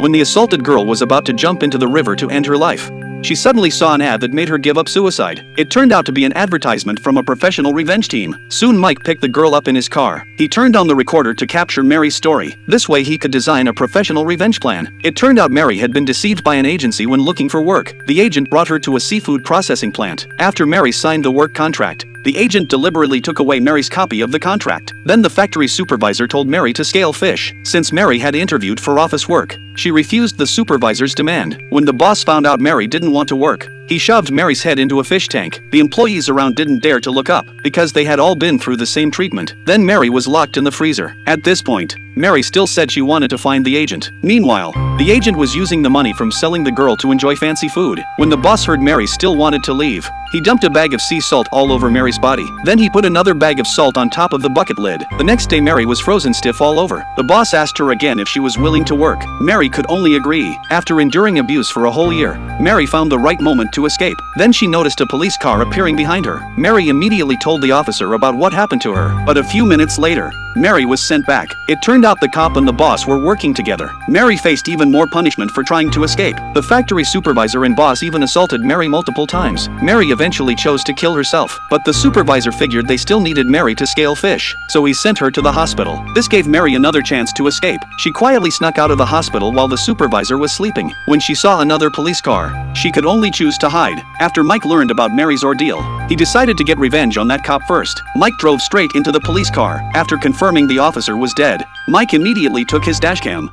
When the assaulted girl was about to jump into the river to end her life, she suddenly saw an ad that made her give up suicide. It turned out to be an advertisement from a professional revenge team. Soon Mike picked the girl up in his car. He turned on the recorder to capture Mary's story. This way he could design a professional revenge plan. It turned out Mary had been deceived by an agency when looking for work. The agent brought her to a seafood processing plant. After Mary signed the work contract, the agent deliberately took away Mary's copy of the contract. Then the factory supervisor told Mary to scale fish. Since Mary had interviewed for office work, she refused the supervisor's demand. When the boss found out Mary didn't want to work, he shoved Mary's head into a fish tank. The employees around didn't dare to look up, because they had all been through the same treatment. Then Mary was locked in the freezer. At this point, Mary still said she wanted to find the agent. Meanwhile, the agent was using the money from selling the girl to enjoy fancy food. When the boss heard Mary still wanted to leave, he dumped a bag of sea salt all over Mary's body. Then he put another bag of salt on top of the bucket lid. The next day Mary was frozen stiff all over. The boss asked her again if she was willing to work. Mary could only agree. After enduring abuse for a whole year, Mary found the right moment to escape. Then she noticed a police car appearing behind her. Mary immediately told the officer about what happened to her. But a few minutes later, Mary was sent back. It turned out the cop and the boss were working together. Mary faced even more punishment for trying to escape. The factory supervisor and boss even assaulted Mary multiple times. Mary eventually chose to kill herself, but the supervisor figured they still needed Mary to scale fish, so he sent her to the hospital. This gave Mary another chance to escape. She quietly snuck out of the hospital while the supervisor was sleeping. When she saw another police car, she could only choose to hide. After Mike learned about Mary's ordeal, he decided to get revenge on that cop first. Mike drove straight into the police car. After confirming the officer was dead, Mike immediately took his dashcam.